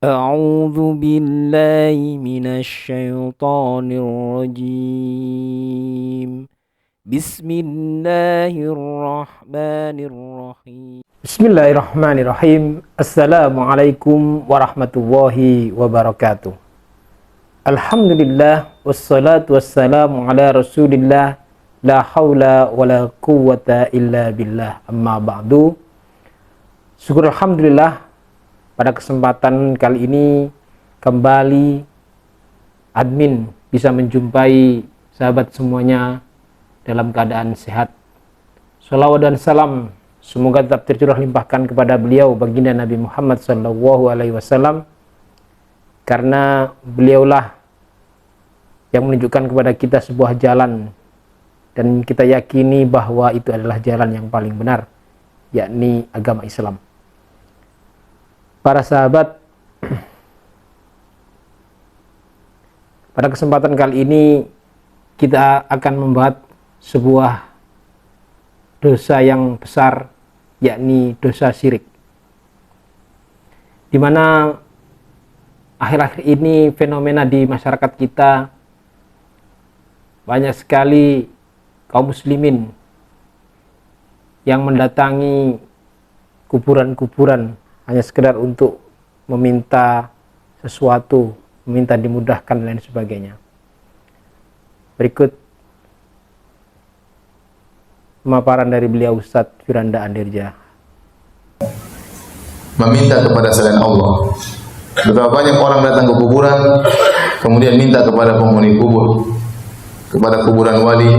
أعوذ بالله من الشيطان الرجيم بسم الله الرحمن الرحيم Bismillahirrahmanirrahim. Assalamualaikum warahmatullahi wabarakatuh. Alhamdulillah wassalatu wassalamu ala Rasulillah la haula wala quwwata illa billah. Amma ba'du. Syukur alhamdulillah, pada kesempatan kali ini kembali admin bisa menjumpai sahabat semuanya dalam keadaan sehat. Shalawat dan salam semoga tetap tercurah limpahkan kepada beliau baginda Nabi Muhammad SAW, karena beliaulah yang menunjukkan kepada kita sebuah jalan dan kita yakini bahwa itu adalah jalan yang paling benar, yakni agama Islam. Para sahabat, pada kesempatan kali ini kita akan membahas sebuah dosa yang besar, yakni dosa syirik, di mana akhir-akhir ini fenomena di masyarakat kita banyak sekali kaum muslimin yang mendatangi kuburan-kuburan hanya sekedar untuk meminta sesuatu, meminta dimudahkan dan lain sebagainya. Berikut pemaparan dari beliau Ustadz Firanda Andirja. Meminta kepada selain Allah. Betapa banyak orang datang ke kuburan kemudian minta kepada penghuni kubur, kepada kuburan wali,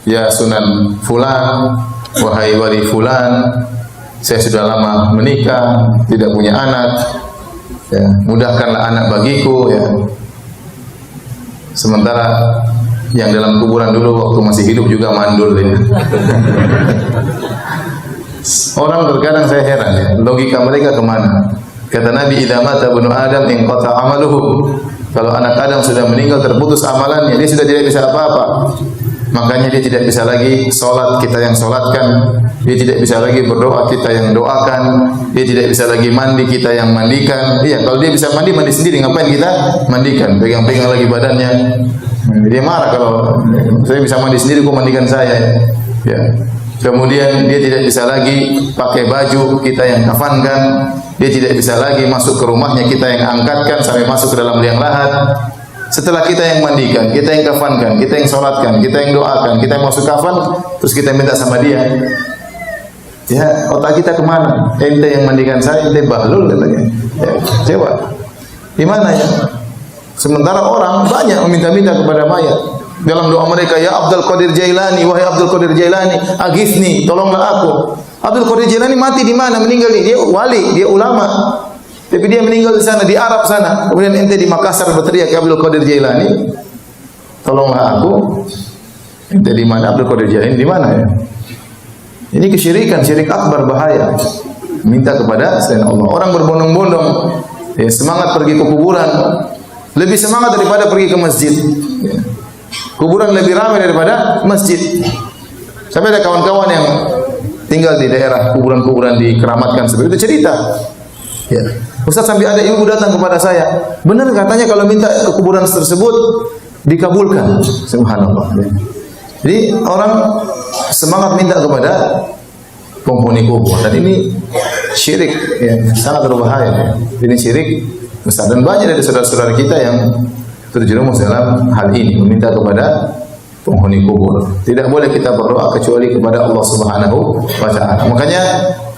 ya Sunan Fulan, wahai wali Fulan, saya sudah lama menikah, tidak punya anak, ya, mudahkanlah anak bagiku, ya. Sementara yang dalam kuburan dulu waktu masih hidup juga mandul, ya. Orang terkadang saya heran, ya, logika mereka kemana? Kata Nabi, idza mata ibnu Adam inqata amaluhu. Kalau anak Adam sudah meninggal, terputus amalannya, dia sudah tidak bisa apa-apa. Makanya dia tidak bisa lagi sholat, kita yang sholatkan. Dia tidak bisa lagi berdoa, kita yang doakan. Dia tidak bisa lagi mandi, kita yang mandikan. Iya, kalau dia bisa mandi, mandi sendiri, ngapain kita mandikan? Pegang-pegang lagi badannya. Dia marah kalau saya bisa mandi sendiri, kok mandikan saya, ya. Kemudian dia tidak bisa lagi pakai baju, kita yang kafankan. Dia tidak bisa lagi masuk ke rumahnya, kita yang angkatkan sampai masuk ke dalam liang lahat. Setelah kita yang mandikan, kita yang kafankan, kita yang sholatkan, kita yang doakan, kita yang masuk kafan, terus kita minta sama dia. Ya, otak kita kemana? Ente yang mandikan saya, ente bahlul katanya. Ya, coba. Di mana ya? Sementara orang banyak meminta-minta kepada mayat. Dalam doa mereka, ya Abdul Qadir Jailani, wahai Abdul Qadir Jailani, aghithni, tolonglah aku. Abdul Qadir Jailani mati di mana? Meninggal dia wali, dia ulama. Tapi dia meninggal di sana, di Arab sana. Kemudian ente di Makassar berteriak, ya Abdul Qadir Jailani, tolonglah aku. Ente di mana? Abdul Qadir Jailani di mana, ya? Ini kesyirikan, syirik akbar, bahaya. Minta kepada selain Allah. Orang berbondong-bondong, ya, semangat pergi ke kuburan, lebih semangat daripada pergi ke masjid, ya. Kuburan lebih ramai daripada masjid. Sampai ada kawan-kawan yang tinggal di daerah kuburan-kuburan dikeramatkan seperti itu cerita, ya, Ustaz, sampai ada ibu datang kepada saya, benar katanya kalau minta ke kuburan tersebut dikabulkan. Subhanallah, ya. Jadi orang semangat minta kepada penghuni kubur, dan ini syirik, ya, sangat berbahaya, ya. Ini syirik besar, dan banyak dari saudara-saudara kita yang terjerumus dalam hal ini, meminta kepada penghuni kubur. Tidak boleh kita berdoa kecuali kepada Allah Subhanahu wa taala. Makanya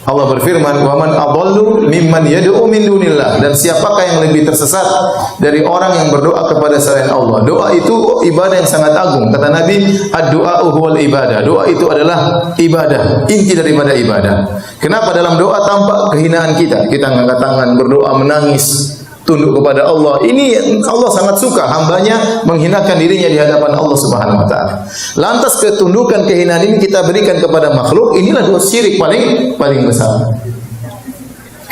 Allah berfirman, "Wa man adallu mimman yad'u min dunillah." Dan siapakah yang lebih tersesat dari orang yang berdoa kepada selain Allah? Doa itu ibadah yang sangat agung. Kata Nabi, "Ad-du'a'u huwal ibadah." Doa itu adalah ibadah, inti daripada ibadah. Kenapa dalam doa tampak kehinaan kita? Kita angkat tangan, berdoa, menangis, tunduk kepada Allah. Ini Allah sangat suka hambanya menghinakan dirinya di hadapan Allah Subhanahu wa taala. Lantas ketundukan, kehinaan ini kita berikan kepada makhluk, inilah dosa syirik paling besar.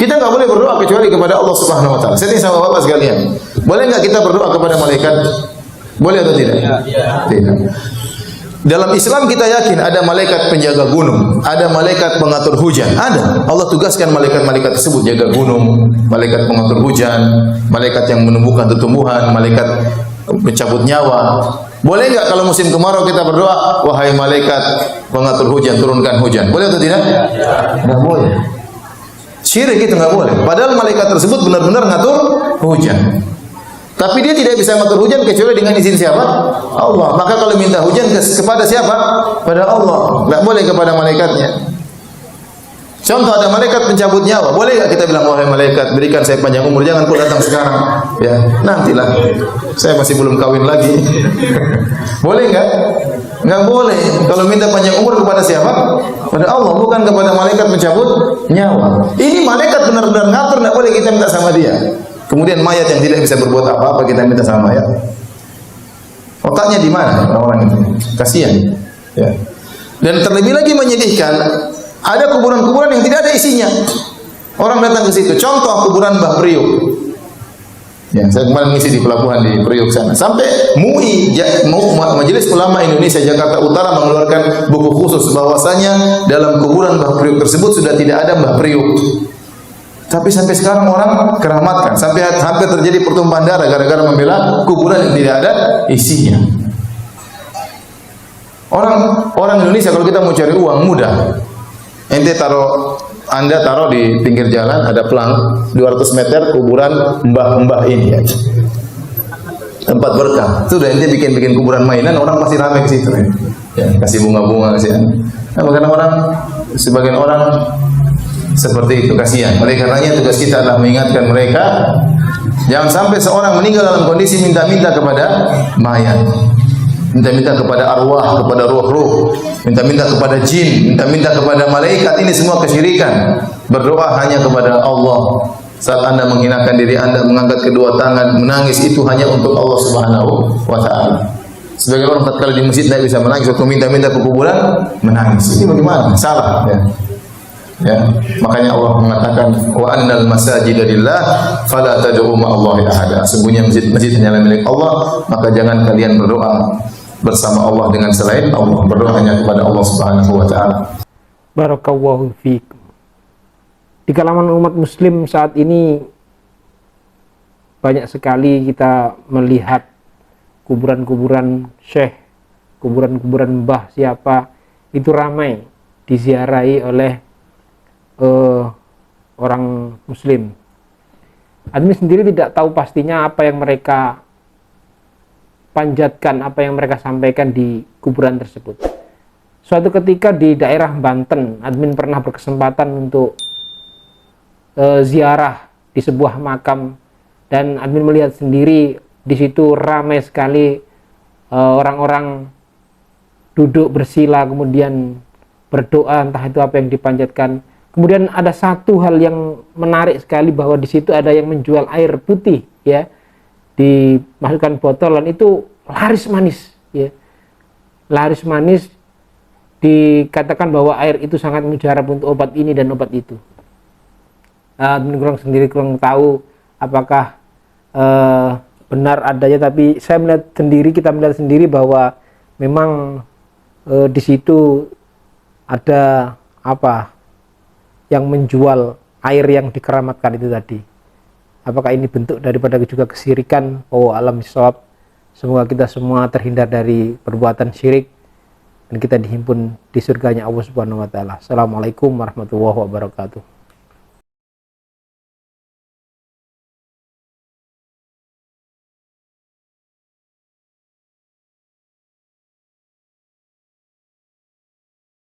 Kita enggak boleh berdoa kecuali kepada Allah Subhanahu wa taala. Saya sama Bapak sekalian, boleh enggak kita berdoa kepada malaikat? Boleh atau tidak? Tidak. Dalam Islam kita yakin ada malaikat penjaga gunung, ada malaikat pengatur hujan, ada. Allah tugaskan malaikat-malaikat tersebut jaga gunung, malaikat pengatur hujan, malaikat yang menumbuhkan tumbuhan, malaikat pencabut nyawa. Boleh enggak kalau musim kemarau kita berdoa, wahai malaikat pengatur hujan, turunkan hujan? Boleh atau tidak? Enggak boleh. Syirik itu enggak boleh. Padahal malaikat tersebut benar-benar ngatur hujan. Tapi dia tidak bisa mengatur hujan kecuali dengan izin siapa? Allah. Maka kalau minta hujan kepada siapa? Pada Allah. Tidak boleh kepada malaikatnya. Contoh ada malaikat pencabut nyawa. Boleh enggak kita bilang, wahai malaikat, berikan saya panjang umur, jangan kau datang sekarang. Ya, nantilah. Saya masih belum kawin lagi. Boleh enggak? Enggak boleh. Kalau minta panjang umur kepada siapa? Pada Allah, bukan kepada malaikat pencabut nyawa. Ini malaikat benar-benar ngatur, enggak boleh kita minta sama dia. Kemudian mayat yang tidak bisa berbuat apa-apa kita minta sama mayat. Otaknya di mana orang-orang itu? Kasihan. Ya. Dan terlebih lagi menyedihkan, ada kuburan-kuburan yang tidak ada isinya. Orang datang ke situ. Contoh kuburan Mbah Priuk. Ya, saya kemarin ngisi di pelabuhan di Priuk sana. Sampai MUI, Majelis Ulama Indonesia Jakarta Utara mengeluarkan buku khusus bahwasanya dalam kuburan Mbah Priuk tersebut sudah tidak ada Mbah Priuk. Tapi sampai sekarang orang keramatkan, sampai hampir terjadi pertumpahan darah gara-gara membela kuburan yang tidak ada isinya. Orang Indonesia kalau kita mau cari uang mudah. Anda taruh di pinggir jalan ada pelang 200 meter kuburan mbah-mbah ini ya. Tempat berkah. Sudah ente bikin kuburan mainan, orang pasti ramai ke situ ya. Ya, kasih bunga-bunga kasih. Nah, karena sebagian orang seperti itu, kasihan. Oleh karenanya tugas kita adalah mengingatkan mereka jangan sampai seorang meninggal dalam kondisi minta-minta kepada mayat, minta-minta kepada arwah, kepada roh-roh, minta-minta kepada jin, minta-minta kepada malaikat. Ini semua kesyirikan. Berdoa hanya kepada Allah. Saat Anda menghinakan diri Anda, mengangkat kedua tangan, menangis, itu hanya untuk Allah Subhanahu wa taala. Sebagian orang tatkala di masjid tidak bisa menangis, waktu minta-minta ke kuburan menangis. Ini bagaimana? Salah ya. Ya, makanya Allah mengatakan wa annal masajida lillah fala tad'u ma'allahi ahada. Sesungguhnya masjid hanyalah milik Allah, maka jangan kalian berdoa bersama Allah dengan selain Allah. Berdoa hanya kepada Allah Subhanahu wa taala. Barakallahu fiikum. Di kalangan umat muslim saat ini banyak sekali kita melihat kuburan-kuburan syekh, kuburan-kuburan mbah siapa itu ramai diziarahi oleh orang muslim. Admin sendiri tidak tahu pastinya apa yang mereka panjatkan, apa yang mereka sampaikan di kuburan tersebut. Suatu ketika di daerah Banten, admin pernah berkesempatan untuk ziarah di sebuah makam, dan admin melihat sendiri di situ ramai sekali orang-orang duduk bersila kemudian berdoa, entah itu apa yang dipanjatkan. Kemudian ada satu hal yang menarik sekali, bahwa di situ ada yang menjual air putih ya, dimasukkan botolan, itu laris manis ya. Laris manis, dikatakan bahwa air itu sangat mujarab untuk obat ini dan obat itu. Kurang tahu apakah benar adanya, tapi saya melihat sendiri, kita melihat sendiri bahwa memang di situ ada apa yang menjual air yang dikeramatkan itu tadi. Apakah ini bentuk daripada juga kesyirikan? Oh, alam bisawab. Semoga kita semua terhindar dari perbuatan syirik dan kita dihimpun di surganya Allah Subhanahu wa taala. Assalamualaikum warahmatullahi wabarakatuh.